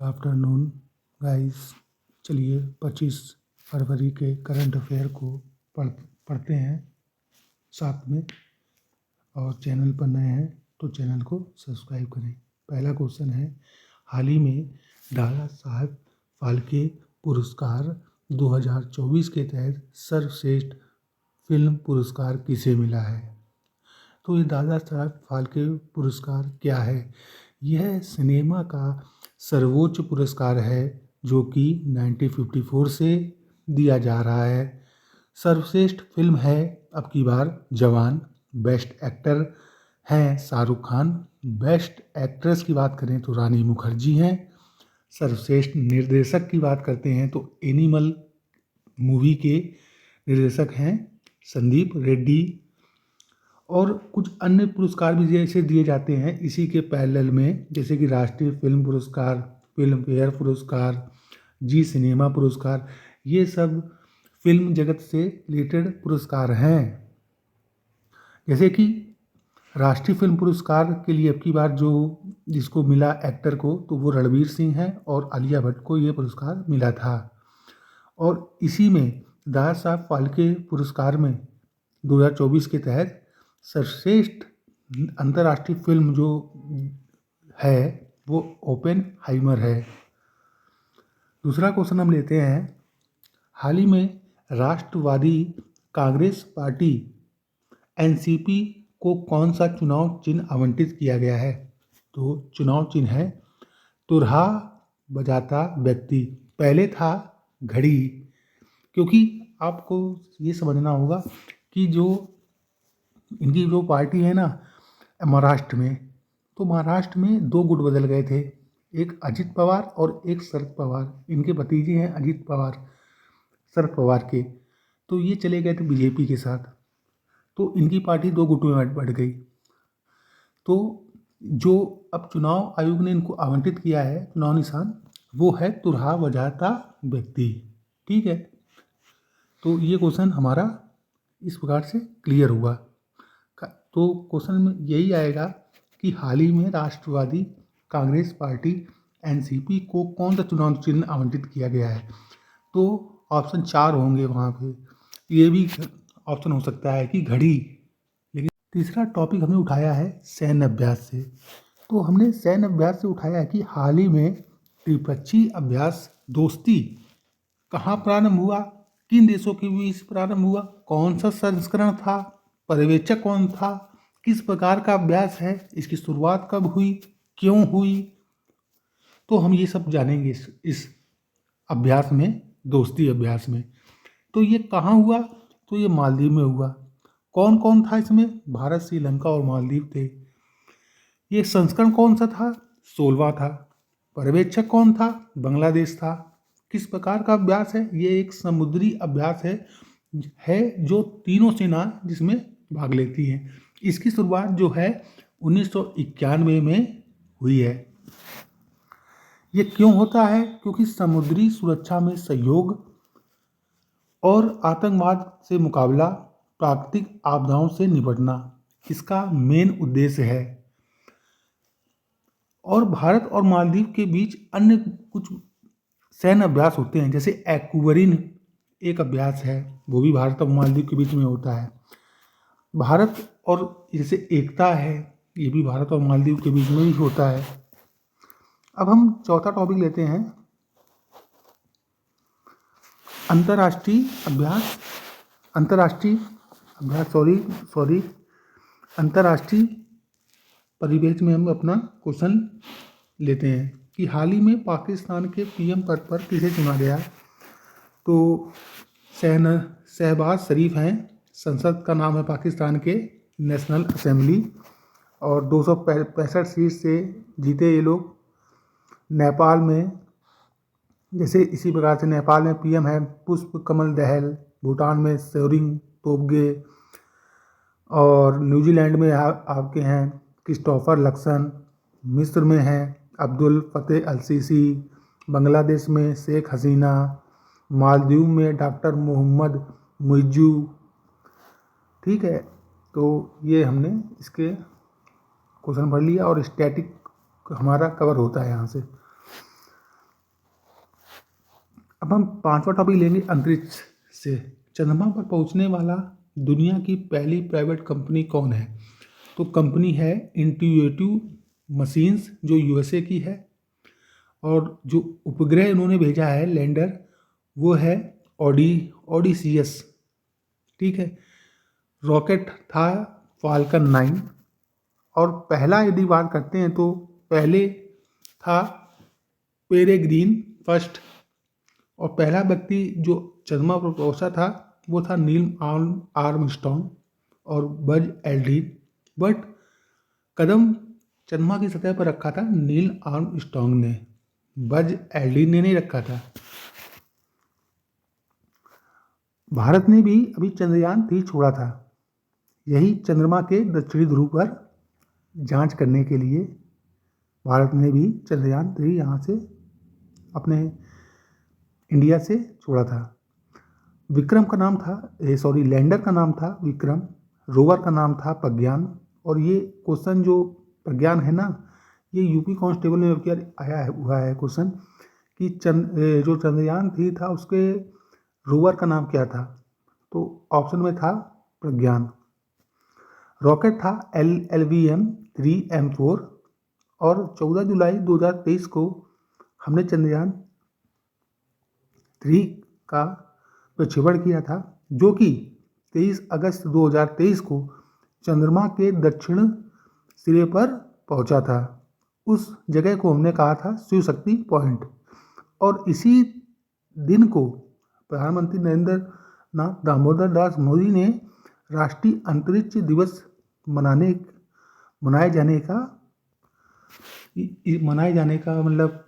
Afternoon guys. चलिए 25 फरवरी के current affair को पढ़ते हैं साथ में। और चैनल पर नए हैं तो चैनल को सब्सक्राइब करें। पहला क्वेश्चन है, हाल ही में दादा साहब फाल्के पुरस्कार 2024 के तहत सर्वश्रेष्ठ फिल्म पुरस्कार किसे मिला है? तो ये दादा साहब फाल्के पुरस्कार क्या है? यह सिनेमा का सर्वोच्च पुरस्कार है जो कि 1954 से दिया जा रहा है। सर्वश्रेष्ठ फिल्म है अब की बार जवान। बेस्ट एक्टर हैं शाहरुख खान। बेस्ट एक्ट्रेस की बात करें तो रानी मुखर्जी हैं। सर्वश्रेष्ठ निर्देशक की बात करते हैं तो एनिमल मूवी के निर्देशक हैं संदीप रेड्डी। और कुछ अन्य पुरस्कार भी जैसे दिए जाते हैं इसी के पैरेलल में, जैसे कि राष्ट्रीय फिल्म पुरस्कार, फिल्म फेयर पुरस्कार, जी सिनेमा पुरस्कार। ये सब फिल्म जगत से रिलेटेड पुरस्कार हैं। जैसे कि राष्ट्रीय फिल्म पुरस्कार के लिए अब की बार जिसको मिला एक्टर को, तो वो रणवीर सिंह है और आलिया भट्ट को ये पुरस्कार मिला था। और इसी में दादा साहब फाल्के पुरस्कार में 2024 के तहत सर्वश्रेष्ठ अंतर्राष्ट्रीय फिल्म जो है वो ओपेनहाइमर है। दूसरा क्वेश्चन हम लेते हैं, हाल ही में राष्ट्रवादी कांग्रेस पार्टी एनसीपी को कौन सा चुनाव चिन्ह आवंटित किया गया है? तो चुनाव चिन्ह है तुरहा बजाता व्यक्ति। पहले था घड़ी, क्योंकि आपको ये समझना होगा कि जो इनकी जो पार्टी है ना महाराष्ट्र में, तो महाराष्ट्र में दो गुट बदल गए थे, एक अजित पवार और एक शरद पवार। इनके भतीजे हैं अजित पवार शरद पवार के। तो ये चले गए थे बीजेपी के साथ, तो इनकी पार्टी दो गुटों में बढ़ गई। तो जो अब चुनाव आयोग ने इनको आवंटित किया है चुनाव निशान, वो है तुरहा बजाता व्यक्ति। ठीक है, तो ये क्वेश्चन हमारा इस प्रकार से क्लियर हुआ। तो क्वेश्चन में यही आएगा कि हाल ही में राष्ट्रवादी कांग्रेस पार्टी एनसीपी को कौन सा चुनाव चिन्ह आवंटित किया गया है? तो ऑप्शन 4 होंगे वहाँ पे। ये भी ऑप्शन हो सकता है कि घड़ी। लेकिन तीसरा टॉपिक हमने उठाया है सैन्य अभ्यास से। तो हमने सैन्य अभ्यास से उठाया है कि हाल ही में त्रिपक्षीय अभ्यास दोस्ती कहाँ प्रारंभ हुआ, किन देशों के बीच प्रारंभ हुआ, कौन सा संस्करण था, पर्यवेक्षक कौन था, किस प्रकार का अभ्यास है, इसकी शुरुआत कब हुई, क्यों हुई। तो हम ये सब जानेंगे इस अभ्यास में, दोस्ती अभ्यास में। तो ये कहाँ हुआ? तो ये मालदीव में हुआ। कौन कौन था इसमें? भारत, श्रीलंका और मालदीव थे। ये संस्करण कौन सा था? 16वां था। पर्यवेक्षक कौन था? बांग्लादेश था। किस प्रकार का अभ्यास है? ये एक समुद्री अभ्यास है जो तीनों सेना जिसमें भाग लेती हैं। इसकी शुरुआत जो है 1991 में हुई है। ये क्यों होता है? क्योंकि समुद्री सुरक्षा में सहयोग और आतंकवाद से मुकाबला, प्राकृतिक आपदाओं से निपटना इसका मेन उद्देश्य है। और भारत और मालदीव के बीच अन्य कुछ सैन्य अभ्यास होते हैं, जैसे एक्वरिन एक अभ्यास है, वो भी भारत और मालदीव के बीच में होता है। भारत और जैसे एकता है, ये भी भारत और मालदीव के बीच में ही होता है। अब हम चौथा टॉपिक लेते हैं, अंतर्राष्ट्रीय अभ्यास। अंतर्राष्ट्रीय परिवेश में हम अपना क्वेश्चन लेते हैं कि हाल ही में पाकिस्तान के पीएम पद पर किसे चुना गया? तो शहबाज शरीफ हैं। संसद का नाम है पाकिस्तान के नेशनल असेंबली, और 265 सीट से जीते ये लोग। नेपाल में जैसे इसी प्रकार से नेपाल में पीएम है पुष्प कमल दहल, भूटान में सेरिंग तोब्गे, और न्यूजीलैंड में आपके हैं क्रिस्टोफर लक्सन, मिस्र में हैं अब्दुल फतेह अल सीसी, बांग्लादेश में शेख हसीना, मालदीव में डॉक्टर मोहम्मद मुइज्जू। ठीक है, तो ये हमने इसके क्वेश्चन पढ़ लिया और स्टैटिक हमारा कवर होता है यहाँ से। अब हम पांचवा टॉपिक लेंगे अंतरिक्ष से। चंद्रमा पर पहुंचने वाला दुनिया की पहली प्राइवेट कंपनी कौन है? तो कंपनी है इंट्यूटिव मशीन्स, जो यूएसए की है। और जो उपग्रह इन्होंने भेजा है लैंडर, वो है ओडिसीएस। ठीक है। रॉकेट था फाल्कन 9। और पहला यदि बात करते हैं तो पहले था पेरेग्रीन फर्स्ट। और पहला व्यक्ति जो चंद्रमा पर पहुंचा था वो था नील आर्मस्ट्रॉन्ग और बज एल्ड्रिन। बट कदम चंद्रमा की सतह पर रखा था नील आर्मस्ट्रॉन्ग ने, बज एल्ड्रिन ने नहीं रखा था। भारत ने भी अभी चंद्रयान 3 छोड़ा था, यही चंद्रमा के दक्षिणी ध्रुव पर जांच करने के लिए भारत ने भी चंद्रयान 3 यहाँ से अपने इंडिया से छोड़ा था। विक्रम का नाम था, लैंडर का नाम था विक्रम, रोवर का नाम था प्रज्ञान। और ये क्वेश्चन जो प्रज्ञान है ना, ये यूपी कांस्टेबल में आया हुआ है क्वेश्चन कि जो चंद्रयान 3 था उसके रोवर का नाम क्या था? तो ऑप्शन में था प्रज्ञान। रॉकेट था LLVM 3M4। और 14 जुलाई 2023 को हमने चंद्रयान 3 का प्रक्षेपण किया था, जो कि 23 अगस्त 2023 को चंद्रमा के दक्षिण सिरे पर पहुंचा था। उस जगह को हमने कहा था शिव शक्ति पॉइंट। और इसी दिन को प्रधानमंत्री नरेंद्र नाथ दामोदर दास मोदी ने राष्ट्रीय अंतरिक्ष दिवस मनाए जाने का मतलब